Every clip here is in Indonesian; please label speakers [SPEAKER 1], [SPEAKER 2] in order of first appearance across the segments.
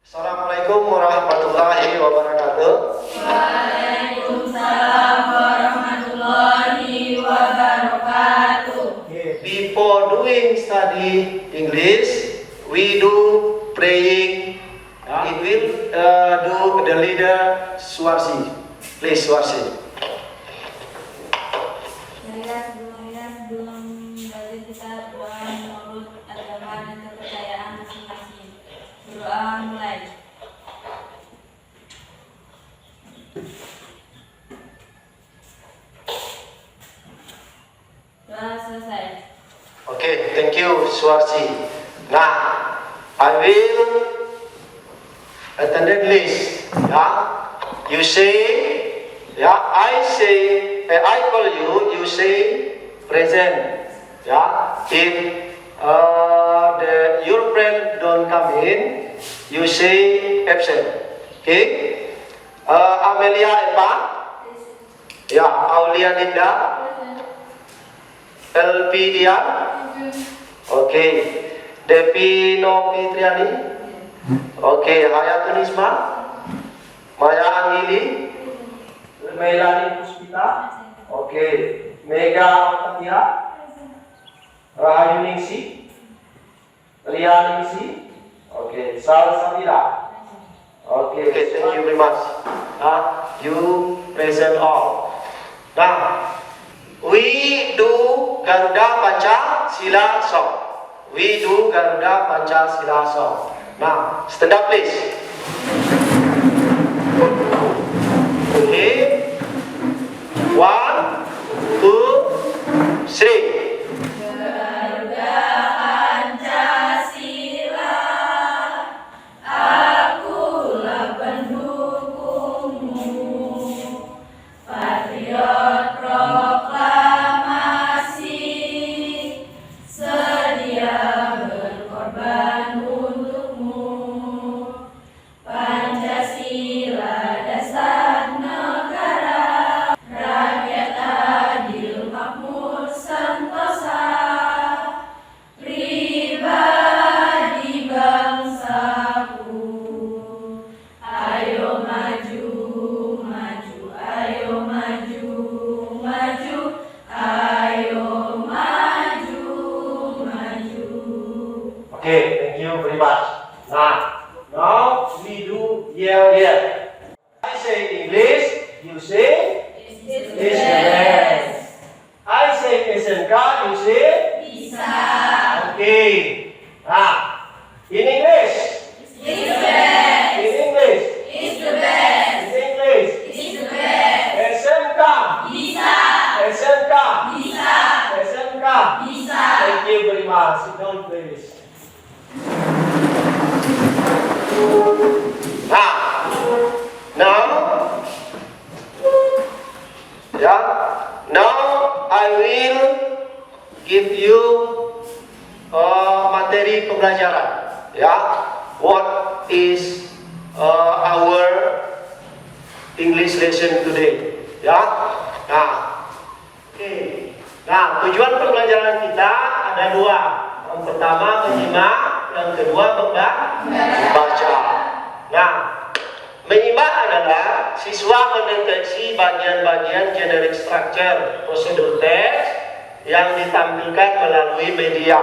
[SPEAKER 1] Assalamualaikum warahmatullahi wabarakatuh.
[SPEAKER 2] Waalaikumsalam warahmatullahi wabarakatuh.
[SPEAKER 1] Before doing study English, we do praying. It will do the leader Swarsi. Please Swarsi.
[SPEAKER 2] Saya sebelum belajar kita berdoa menurut agama dan kepercayaan masing-masing. Berdoa mulai. Doa selesai.
[SPEAKER 1] Okay, thank you Swarsi. Now, I will attended list. You say, I call you. You say present. If your friend don't come in, you say absent. Okay. Amelia Eva. Aulia Dinda. Elpidia. Okay. Devi Novitriani. Okay. Hayatun Isma. Maya Angili. Melani Puspita. Okay. Mega Alkatia. Rahayu Ningsi. Lia Ningsi. Okay. Sal Sabila. Okay. Thank you very much. You present all. Now, we do Garuda Pancasila song. We do Garuda Pancasila song. Now, stand up please. Okay. 1, 2, 3.
[SPEAKER 2] Garuda Pancasila, akulah pendukungmu. Patriot proklamasi, sedia berkorban untukmu. Pancasila dasar negara, rakyat adil makmur sentosa, pribadi bangsaku. Ayo maju, maju, ayo maju, maju, ayo maju, maju.
[SPEAKER 1] Okay, thank you very much. Now we do yeah. I say English, you say
[SPEAKER 2] It's
[SPEAKER 1] the best. I say SMK, you say
[SPEAKER 2] Bisa.
[SPEAKER 1] okay. In English.
[SPEAKER 2] It's the best.
[SPEAKER 1] In English.
[SPEAKER 2] It's the best.
[SPEAKER 1] In English.
[SPEAKER 2] It's the best.
[SPEAKER 1] SMK.
[SPEAKER 2] Bisa.
[SPEAKER 1] SMK.
[SPEAKER 2] Bisa.
[SPEAKER 1] SMK.
[SPEAKER 2] Bisa.
[SPEAKER 1] Thank you very much. Sit down please. Now I will give you materi pembelajaran. What is our English lesson today? Tujuan pembelajaran kita ada dua. Yang pertama menyimak, yang kedua membaca. Menyimak adalah siswa mendeteksi bagian-bagian generic structure prosedur teks yang ditampilkan melalui media.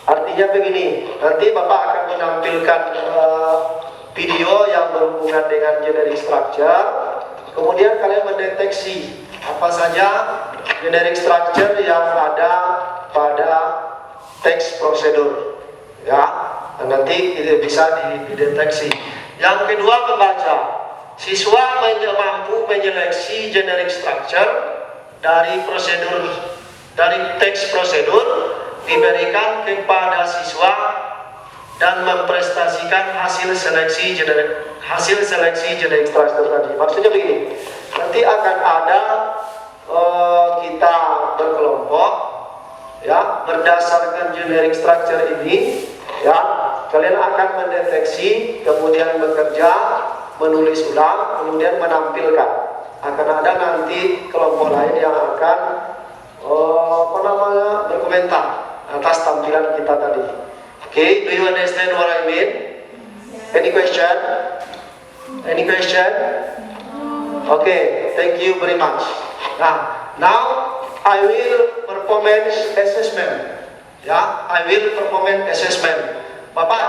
[SPEAKER 1] Artinya begini, nanti Bapak akan menampilkan video yang berhubungan dengan generic structure. Kemudian kalian mendeteksi apa saja generic structure yang ada pada teks prosedur. Nanti itu bisa dideteksi. Yang kedua membaca. Siswa mampu menyeleksi generic structure dari teks prosedur diberikan kepada siswa dan memprestasikan hasil seleksi generic structure tadi. Maksudnya begini, nanti akan ada kita berkelompok berdasarkan generic structure ini kalian akan mendeteksi, kemudian bekerja, menulis ulang, kemudian menampilkan. Akan ada nanti kelompok lain yang akan berkomentar atas tampilan kita tadi. Okay, do you understand what I mean? Any question? Any question? Okay, thank you very much. Now I will performance assessment. Ya, I will performance assessment. Bapak,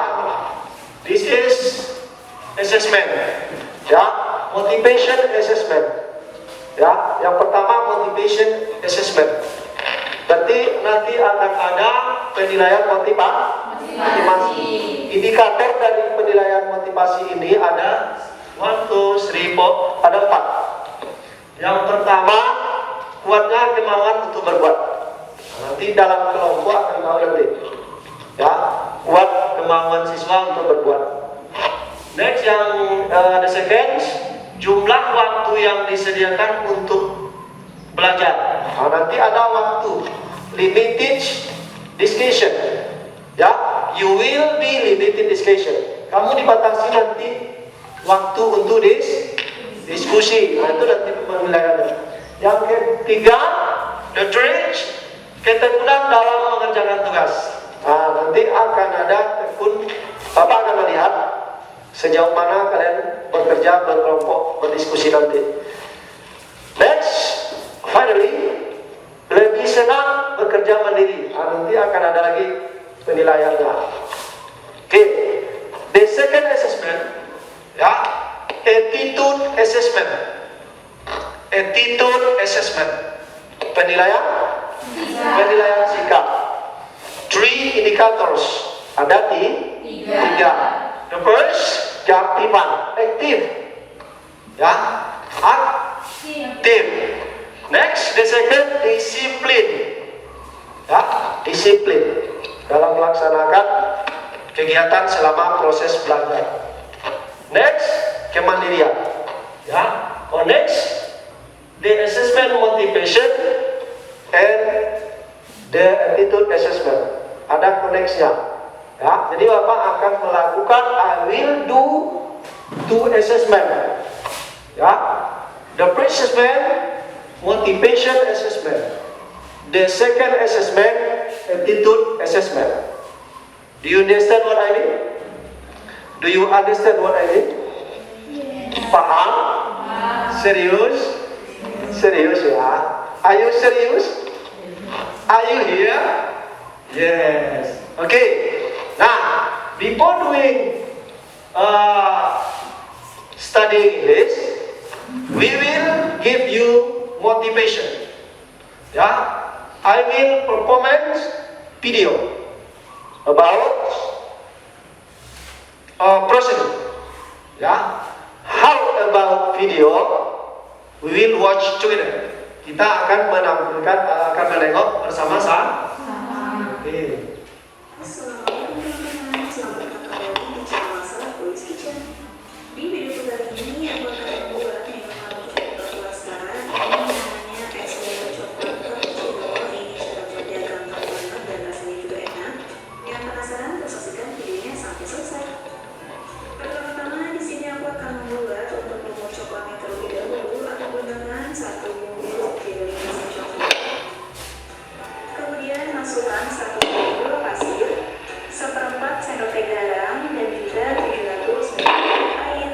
[SPEAKER 1] this is assessment. Ya, motivation assessment. Ya, yang pertama motivation assessment. Berarti nanti akan ada penilaian motivasi. Indikator dari penilaian motivasi ini ada 1, 2, 3, 4, ada 4. Yang pertama, kuatnya kemauan untuk berbuat. Nanti dalam kelompok akan tahu nanti. Ya, kuat kemauan siswa untuk berbuat. Next, yang the second, jumlah waktu yang disediakan untuk belajar. Nanti ada waktu, limited discussion. Ya, you will be limited discussion. Kamu dibatasi nanti waktu untuk diskusi. Nah, itu nanti penilaiannya. Yang ketiga, the third, ketekunan dalam mengerjakan tugas. Nanti akan ada tekun, Bapak akan melihat sejauh mana kalian bekerja, berkelompok, berdiskusi nanti. Next, finally, lebih senang bekerja mandiri. Nanti akan ada lagi penilaiannya. Okay, the second assessment, ya, attitude assessment. Attitude assessment. Penilaian sikap. 3 indicators. Ada 3. The first, keaktifan, aktif. Ya, aktif. Next, the second, disiplin. Ya, disiplin dalam melaksanakan kegiatan selama proses belajar. Next, kemandirian. Ya, next, the assessment motivation and the attitude assessment. Ada koneksinya. Ya, jadi Bapak akan melakukan I will do 2 assessment. Ya, the first assessment motivation assessment. The second assessment attitude assessment. Do you understand what I mean? Do you understand what I mean? Paham? Serius? Serius ya? Are you serious? Are you here? Yes. Okay. Nah, before doing studying English, we will give you motivation. Ya, I will performance video about procedure. Ya, how about video? We will watch together. Kita akan menampilkan, akan menengok bersama-sama. Okay.
[SPEAKER 3] Assalamualaikum teman-teman, selamat datang kembali di channel Masalah Voice Kitchen. Di video kali ini aku akan membuat minuman untuk buka puasa. Ini namanya es lemo coklat cappuccino. Ini syaratnya gampang banget dan rasanya juga enak. Yang penasaran, terus saksikan videonya sampai selesai. Pertama-tama di sini aku akan membuat untuk lumut coklatnya terlebih dahulu. Aku gunakan 1 bungkus mesin coklat. Kemudian masukkan 1 bungkus pasir, 1/4 sendok teh garam, dan juga 700 ml air.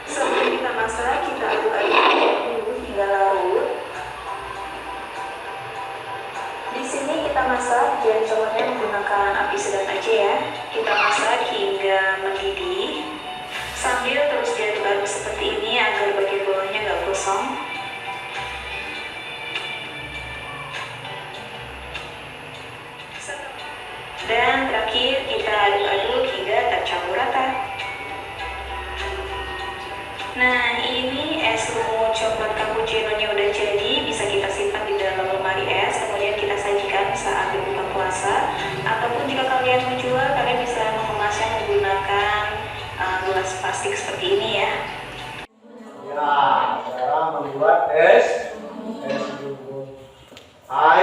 [SPEAKER 3] Sebelum kita masak, kita aduk-aduk dulu hingga larut. Di sini kita masak dan coklatnya menggunakan api sedang aja ya. Kita masak hingga mendidih sambil terus diaduk-aduk seperti ini agar bagian bawahnya nggak gosong. Dan terakhir kita aduk-aduk hingga tercampur rata. Nah, ini es lumut coklat cappuccino-nya udah jadi, bisa kita simpan di dalam lemari es, kemudian kita sajikan saat berbuka puasa. Ataupun jika kalian menjual, kalian bisa mengemasnya menggunakan gelas plastik seperti ini ya.
[SPEAKER 1] Ya, cara membuat es lumut. I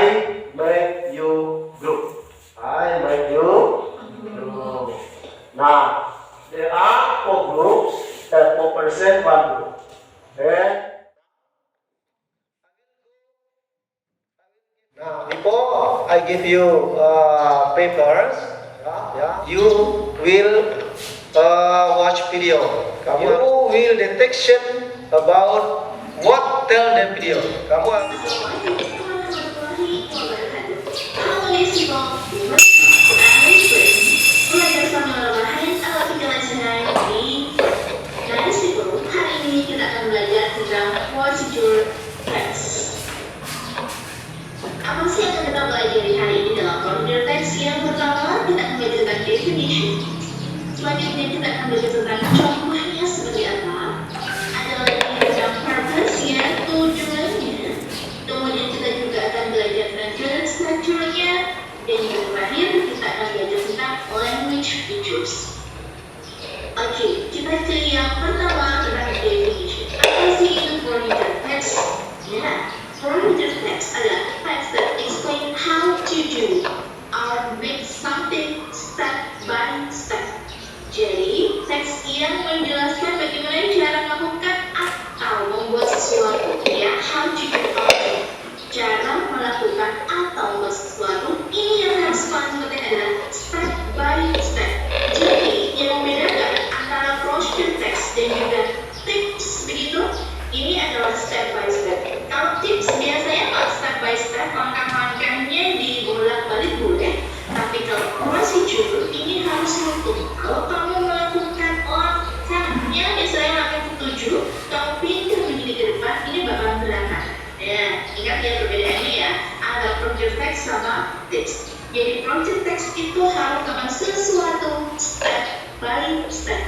[SPEAKER 1] make you group. I make you group. Nah, there are 4 groups and 4% 1 group. Okay. Now, before I give you papers, You will watch video. Kamu will detection about what tell the video. Kamu
[SPEAKER 3] belajar sama lain atau pikiran sehari-hari. Dari situ, hari ini kita akan belajar tentang procedure text. Apa sih yang akan kita pelajari hari ini dalam procedure text? Yang pertama, kita akan belajar tentang definition. Selanjutnya, kita akan belajar tentang contohnya seperti apa. Ada lagi tentang purpose-nya, tujuannya. Kemudian kita juga akan belajar tentang structure-nya. Dan yang terakhir, kita akan belajar tentang language features. Oke, kita ke yang pertama tentang definition. Apa sih itu procedure text? Ya, procedure text adalah text that explain how to do or make something step by step. Jadi, teks yang menjelaskan bagaimana cara melakukan atau membuat sesuatu. Ya, how to do or cara melakukan atau membuat sesuatu. Ini yang harus kalian penting adalah step by step. Jadi, yang membedakan antara procedure text dan juga tips begitu, ini adalah step by step. Kalau tips biasanya kalau step by step, langkah-langkahnya dibolak-balik boleh. Tapi kalau procedure, ini harus rutin. Kalau kamu melakukan langkahnya, misalnya langkah ke-7, kamu pindah begini ke depan, ini bakal berantakan. Ya, ingat ya perbedaannya ya, ada procedure text sama tips. Jadi procedure text itu harus melakukan sesuatu step by step.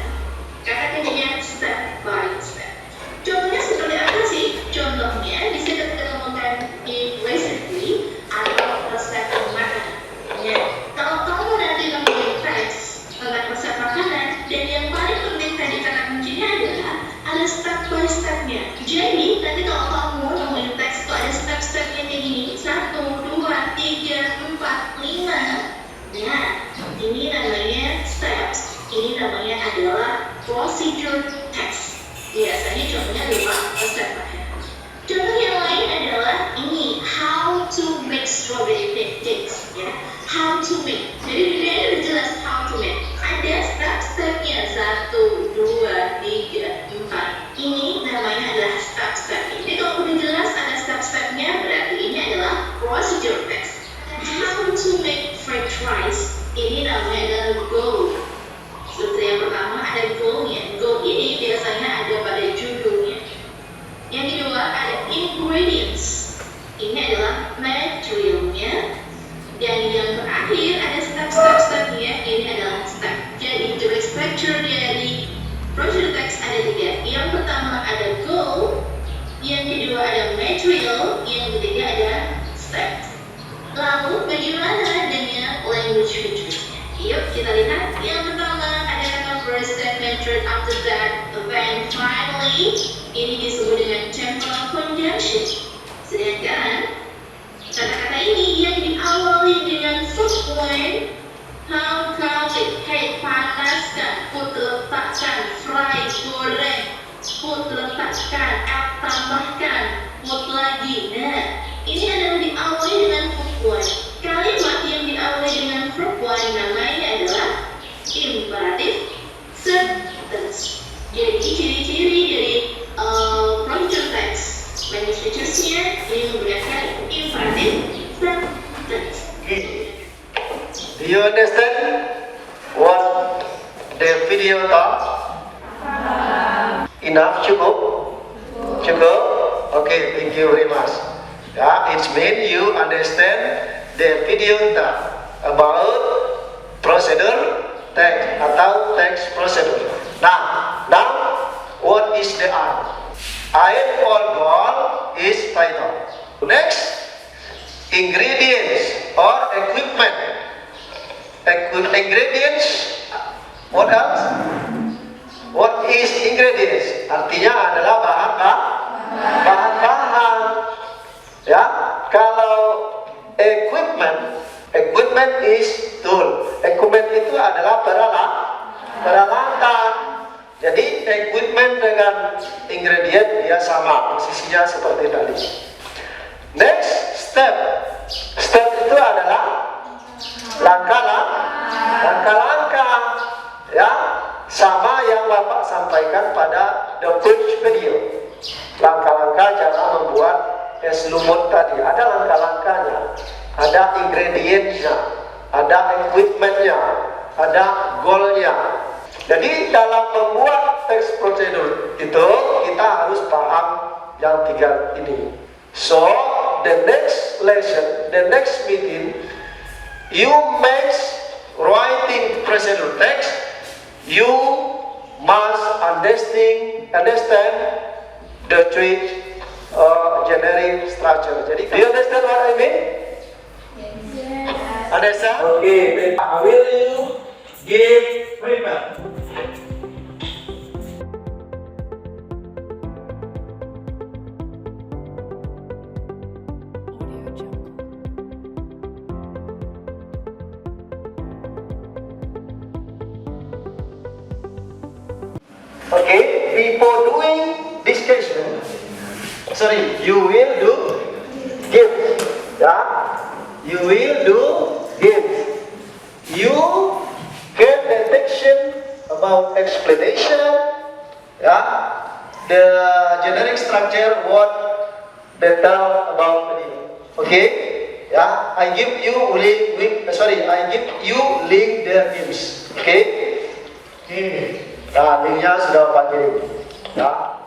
[SPEAKER 3] Kata kuncinya step by step. Contohnya seperti apa sih? Contohnya bisa kita temukan di recipe atau resep makanan. Ya, kalau kamu nanti membuat teks tentang resep makanan, dan yang paling penting tadi kata kuncinya adalah ada step by stepnya. Jadi nanti kalau kamu membuat teks itu ada step-stepnya kayak gini, 1, 2, 3, 4, 5. Nah, ini namanya steps. Ini namanya adalah procedure text. Biasanya contohnya 5 step. Contoh yang lain adalah ini, how to make strawberry pancakes. Ya, how to make. Jadi di sini udah jelas how to make. Ada step-stepnya 1, 2, 3, 4. Ini namanya adalah step-step. Jadi kalau udah jelas ada step-stepnya, berarti ini adalah procedure text. How to make french fries. Ini namanya adalah goal. Seperti yang pertama ada goal-nya. Goal ini biasanya ada pada judulnya. Yang kedua ada ingredients. Ini adalah materialnya. Dan yang terakhir ada step-stepnya. Ini adalah step. Jadi tulis structure dari procedure text ada 3. Yang pertama ada goal, yang kedua ada material, yang ketiga ada step. Lalu bagaimana dengan language features-nya? Yuk kita lihat. Yang pertama ada kata first, second, third, after that, then finally. Ini disebut dengan temporal conjunction. Sedangkan kata-kata ini yang diawali dengan verb point, how, kayak panaskan, put letakkan, fry, goreng, put letakkan, add tambahkan, put lagi. Nah, ini adalah diawali dengan verb point. Kalimat yang diawali dengan verb point namanya adalah imperative sentence. Jadi ciri-ciri dari procedure text, language features-nya ini menggunakan imperative sentence.
[SPEAKER 1] Do you understand what the video taught? Enough? Cukup? Cukup? Okay, thank you very much. Yeah, it means you understand the video taught about procedure text atau text procedure. Now, what is the art? Ayat or goal is title. Next, ingredients or equipment. Ingredients. What else? What is ingredients? Artinya adalah bahan-bahan. Ya, kalau equipment is tool. Equipment itu adalah peralatan. Jadi equipment dengan ingredient dia sama, posisinya seperti tadi. Next, step. Step itu adalah langkah sampaikan pada the first video. Langkah-langkah cara membuat es lumut tadi. Ada langkah-langkahnya, ada ingredientsnya, ada equipmentnya, ada goalnya. Jadi dalam membuat teks prosedur itu kita harus paham yang tiga ini. So the next lesson, the next meeting, you make writing procedure text. You must understand the three generic structure. Jadi, do you understand what I mean?
[SPEAKER 2] Yes.
[SPEAKER 1] Understand?
[SPEAKER 4] Okay, will you give treatment?
[SPEAKER 1] Okay, before doing discussion, you will do give. Yeah, you will do give. You get detection about explanation. Yeah, the generic structure what they tell about it. Okay. Yeah, I give you link their names. Okay. Okay. Nah, linknya sudah Bapak kirim. Ya.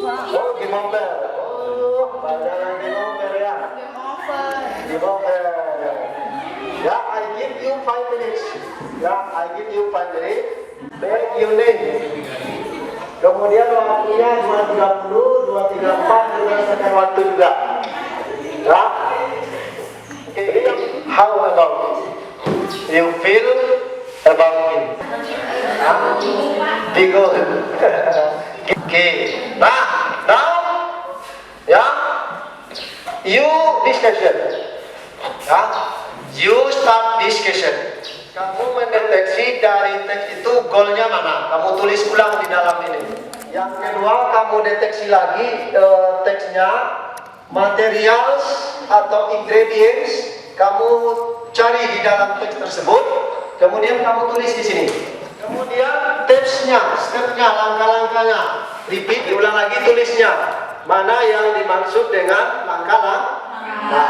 [SPEAKER 1] Oh, Gimover. Oh, badan Gimover ya. Gimover. Ya, I give you 5 minutes. Ya, I give you 5 minutes. Beg your name. Kemudian waktunya 2.30, 2.34 berdasarkan waktu juga. Ya. Okay. How about you feel about him? Be good. Okay. Now, ya, you discussion. Ya, you start discussion. Kamu mendeteksi dari teks itu goalnya mana? Kamu tulis ulang di dalam ini. Yang kedua, kamu deteksi lagi teksnya, materials atau ingredients. Kamu cari di dalam teks tersebut. Kemudian kamu tulis di sini. Kemudian tipsnya, stepnya, langkah-langkahnya. Repeat, diulang lagi tulisnya. Mana yang dimaksud dengan langkah-langkah?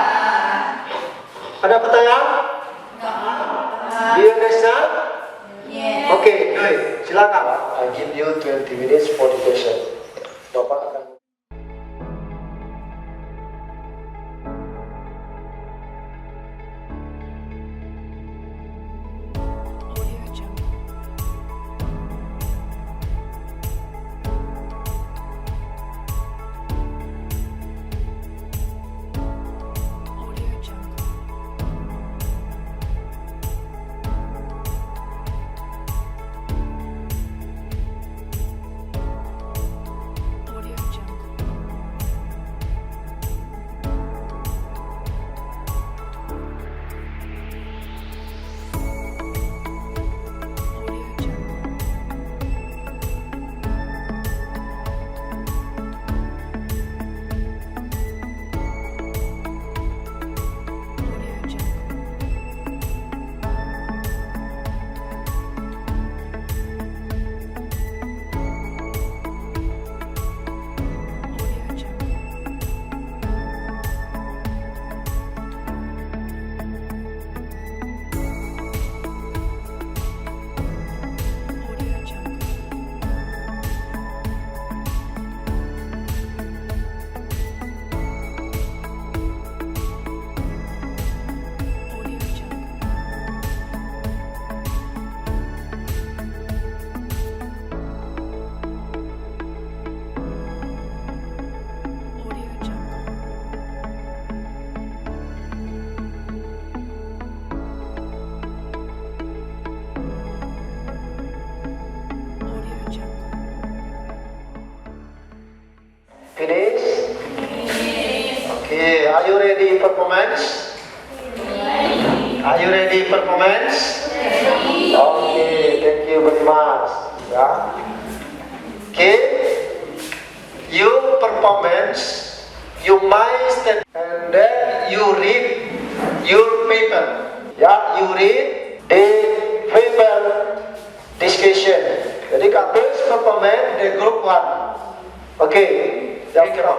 [SPEAKER 1] Ada pertanyaan? Do you understand?
[SPEAKER 2] Yes.
[SPEAKER 1] Okay, good. Silakan. I give you 20 minutes for the question. Bapak akan. Okay, are you ready performance? Are you ready performance? Okay, thank you very much. Yeah. Okay, you performance, you might stand and then you read your paper. Yeah, you read the paper discussion. Jadi kabus performance the group 1. Okay, yang kira.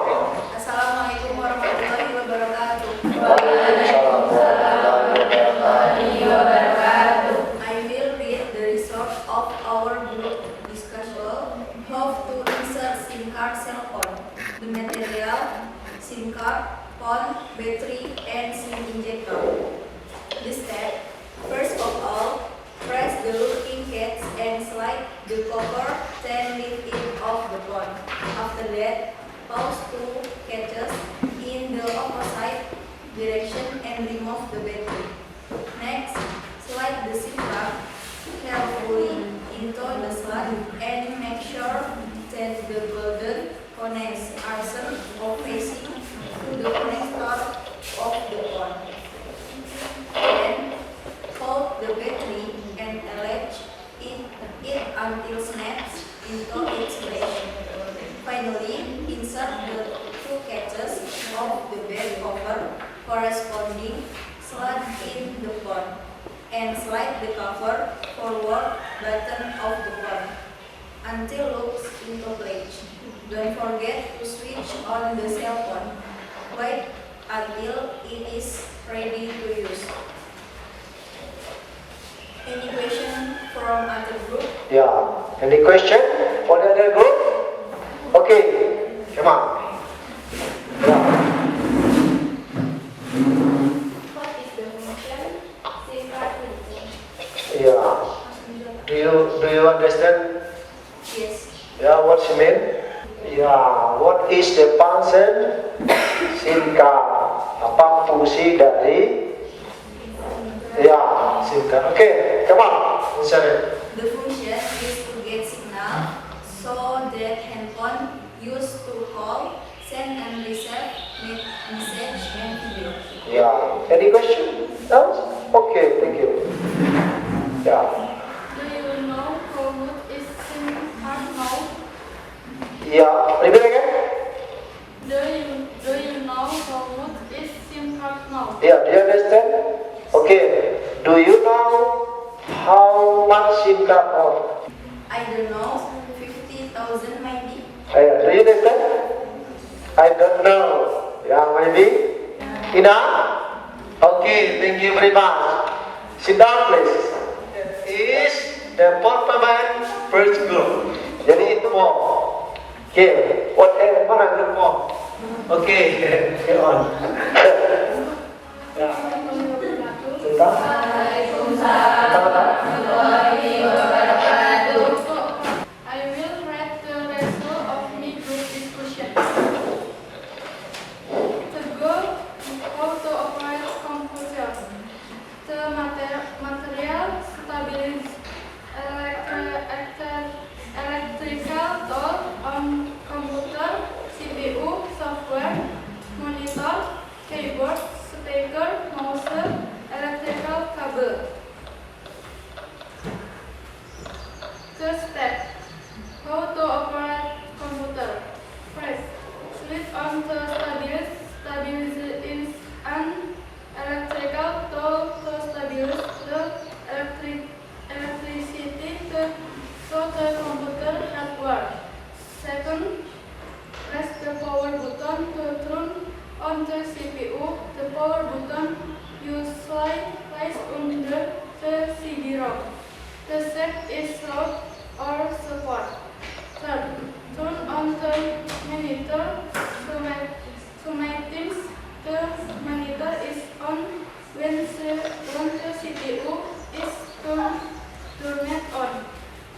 [SPEAKER 2] Assalamualaikum warahmatullahi wabarakatuh.
[SPEAKER 1] Waalaikumsalam warahmatullahi wabarakatuh.
[SPEAKER 2] I will read the result of our group discussion how to insert SIM card cell phone, the material, SIM card, phone, battery, and SIM injector. The step: first of all, press the locking catch and slide the cover, then lift it off the phone. After that, pause two catches in the opposite direction and remove the battery. Next, slide the SIM card carefully into the slot and make sure that the golden connects are centered or facing to the connector of the phone. Then, hold the battery and attach it until snaps into its place. Finally, insert the two catches of the back cover corresponding slot in the phone and slide the cover forward button of the phone until locks into place. Don't forget to switch on the cell phone. Wait until it is ready to use. Any question from other group?
[SPEAKER 1] Yeah. Any question for the other group? Okay. Come on. Yeah.
[SPEAKER 2] What is the function? SIM card function.
[SPEAKER 1] Yeah. Do you understand?
[SPEAKER 2] Yes.
[SPEAKER 1] Yeah. What she mean? Yeah. What is the function? SIM card. Apa fungsi dari? Yeah. SIM card. Okay. Come on. Sorry.
[SPEAKER 2] The function is to get signal so that handphone used to call, send and receive message and video.
[SPEAKER 1] Yeah. Any question? Else? Okay. Thank you. Yeah.
[SPEAKER 2] Do you know how good is SIM card now?
[SPEAKER 1] Yeah. Repeat again.
[SPEAKER 2] Do you know how good is SIM card now?
[SPEAKER 1] Yeah. Do you understand? Okay. Do you know how much SIM card cost?
[SPEAKER 2] I don't know, 50,000 maybe.
[SPEAKER 1] Do you understand? I don't know. Yeah, maybe. Enough? Okay, thank you very much. Sit down, please. That is the performance first group. Jadi itu mau. Okay, mana group mau? Okay, okay on. Ya. Sebentar.
[SPEAKER 2] I will read the result of my group discussion. To go how to operate computer. The material stabilize electrical tool on computer, CPU, software, monitor, keyboard, speaker, mouse, electrical cable. The step: how to operate computer. First, switch on the stabilize an electrical tool to stabilize the electricity so the computer hardware. Second, press the power button to turn on the CPU. The power button usually lies under the CD-ROM. The set is loud or support. Third, turn on the monitor. Sometimes the monitor is on when the CPU is turned on.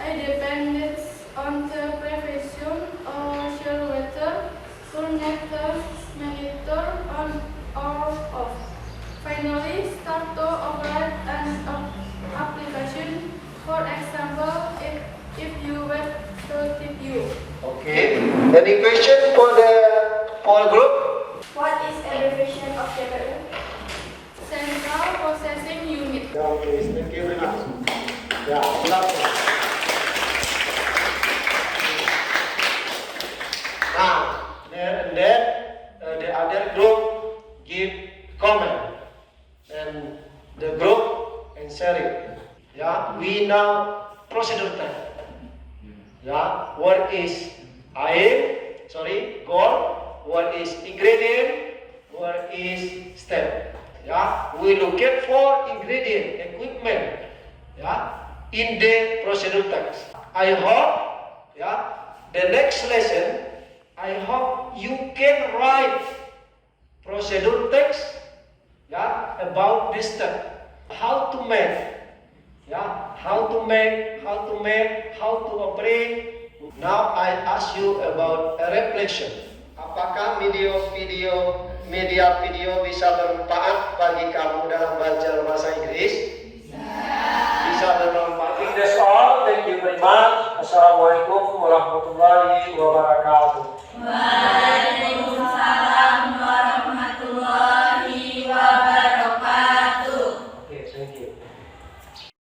[SPEAKER 2] It depends on the prevision or shall whether turn the monitor on or off. Finally, start to operate an application. For example, if you were to CPU.
[SPEAKER 1] Okay. Any question for the group?
[SPEAKER 2] What is abbreviation
[SPEAKER 1] procedure text. Ya, word is goal, word is ingredient, word is step. Ya, we looking for ingredient, equipment, ya, in the procedure text. I hope, ya, the next lesson, I hope you can write procedure text, ya, about this step. How to make, ya, how to operate. Now I ask you about a reflection. Apakah media video bisa bermanfaat bagi kamu dalam belajar bahasa Inggris? Bisa bermanfaat.
[SPEAKER 4] I think that's all. Thank you very much. Assalamualaikum warahmatullahi wabarakatuh.